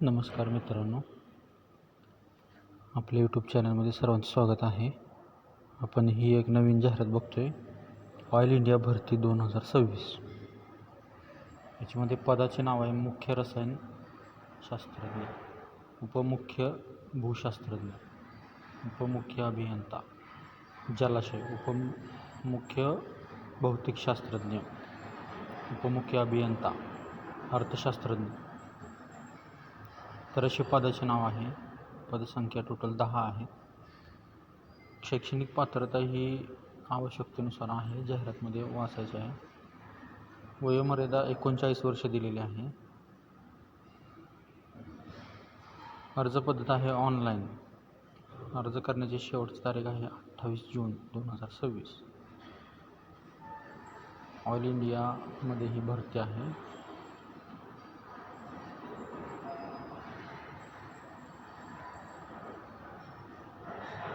नमस्कार मित्रांनो, आपल्या यूट्यूब चॅनलमध्ये सर्वांचं स्वागत आहे. आपण ही एक नवीन जाहिरात बघतोय, ऑइल इंडिया भरती 2026. याच्यामध्ये पदाचे नाव आहे मुख्य रसायन शास्त्रज्ञ, उपमुख्य भूशास्त्रज्ञ, उपमुख्य अभियंता, जलाशय, उपमुख्य भौतिकशास्त्रज्ञ, उपमुख्य अभियंता, अर्थशास्त्रज्ञ. तर असे पदाचे नाव आहे. पदसंख्या टोटल 10 आहे. शैक्षणिक पात्रता ही आवश्यकतेनुसार आहे, जाहिरातमध्ये वाचायचे आहे. वयोमर्यादा 39 वर्ष दिलेली आहे. अर्ज पद्धत आहे ऑनलाईन. अर्ज करण्याची शेवटची तारीख आहे 28 जून 2026. ऑल इंडियामध्ये ही भरती आहे.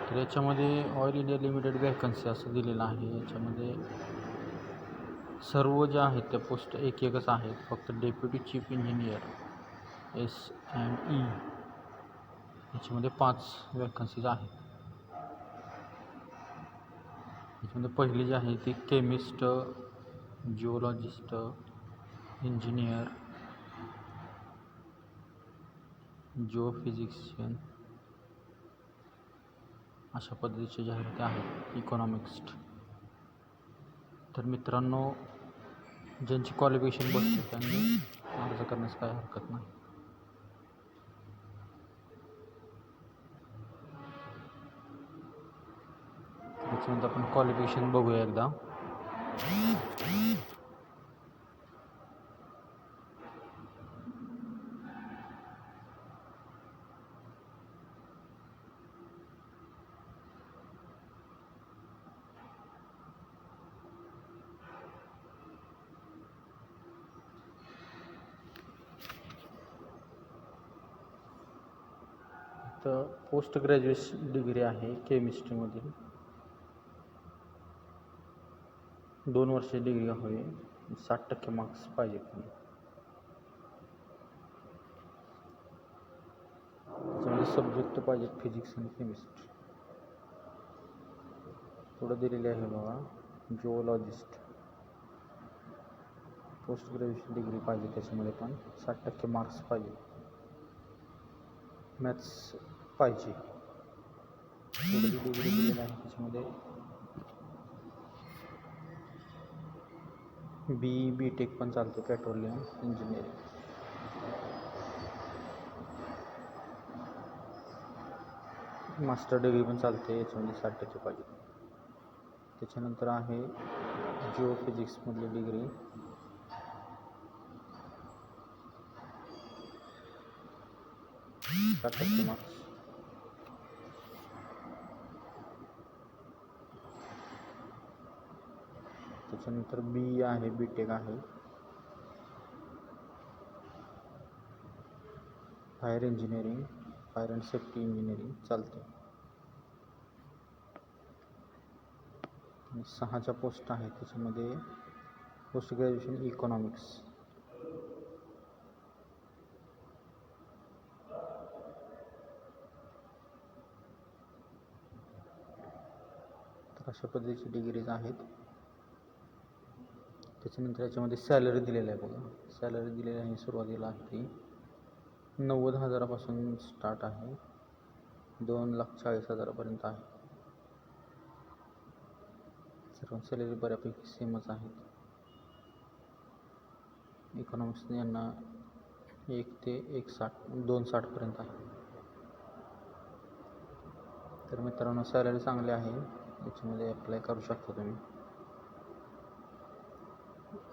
तर याच्यामध्ये ऑइल इंडिया लिमिटेड वॅकन्सी असं दिलेलं आहे. याच्यामध्ये सर्व ज्या आहेत त्या पोस्ट एकच आहेत. फक्त डेप्युटी चीफ इंजिनियर SME याच्यामध्ये 5 वॅकन्सीज आहेत. याच्यामध्ये पहिली जी आहे ती केमिस्ट, जिओलॉजिस्ट, इंजिनियर, जिओफिजिक्शियन अशा पद्धतीचे जाहिराती आहेत. इकॉनॉमिक्स्ट. तर मित्रांनो, ज्यांची क्वालिफिकेशन बसते त्यांनी अर्ज करण्यास काही हरकत नाही. त्याच्यानंतर आपण क्वालिफिकेशन बघूया एकदा. तर पोस्ट ग्रॅज्युएशन डिग्री आहे केमिस्ट्रीमधील. 2 वर्षाची डिग्री हवी. 60% मार्क्स पाहिजे. त्याच्यामध्ये सब्जेक्ट पाहिजे फिजिक्स आणि केमिस्ट्री. पुढं दिलेले आहे बघा, जिओलॉजिस्ट. पोस्ट ग्रॅज्युएशन डिग्री पाहिजे, त्याच्यामध्ये पण 60% मार्क्स पाहिजे. मॅथ्स पाहिजे. पुढे जी डिग्री दिलेली आहे त्याच्यामध्ये BTech पण चालते, पेट्रोलियम इंजिनिअरिंग. मास्टर डिग्री पण चालते, याच्यामध्ये 60% पाहिजे. त्याच्यानंतर आहे जिओफिजिक्समधली डिग्री. मार्क्स. त्याच्यानंतर BE आहे, BTech आहे. Fire engineering, fire and safety engineering चालते. 6च्या पोस्ट आहेत. त्याच्यामध्ये पोस्ट ग्रॅज्युएशन इकॉनॉमिक्स. तर अशा पद्धतीची डिग्रीज आहेत. त्याच्यानंतर याच्यामध्ये सॅलरी दिलेली आहे बघा. सॅलरी दिलेली आहे सुरुवातीला आहे ती 90,000पासून स्टार्ट आहे, 2,40,000पर्यंत आहे. सर्व सॅलरी बऱ्यापैकी सेमच आहेत. इकॉनॉमिक्स यांना 1 ते 260पर्यंत आहे. तर मित्रांनो, सॅलरी चांगली आहे. याच्यामध्ये अप्लाय करू शकता तुम्ही.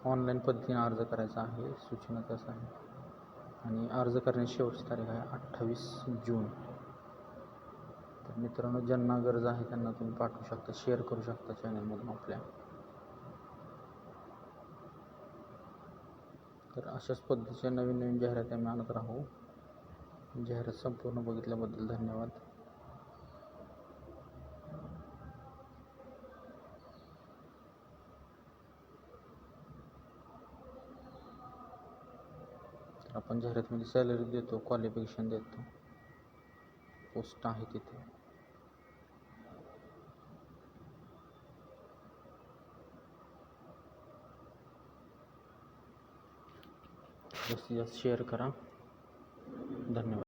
ऑनलाईन पद्धतीने अर्ज करायचा आहे, सूचना त्याच आहे. आणि अर्ज करण्याची शेवटची तारीख आहे 28 जून. तर मित्रांनो, ज्यांना गरज आहे त्यांना तुम्ही पाठवू शकता, शेअर करू शकता चॅनलमधून आपल्या. तर अशाच पद्धतीच्या नवीन नवीन जाहिराती आम्ही आणत राहू. जाहिरात संपूर्ण बघितल्याबद्दल धन्यवाद. आपण जाहिरातमध्ये सॅलरी देतो, क्वालिफिकेशन देतो, पोस्ट आहे तिथे. जास्तीत जास्त शेअर करा. धन्यवाद.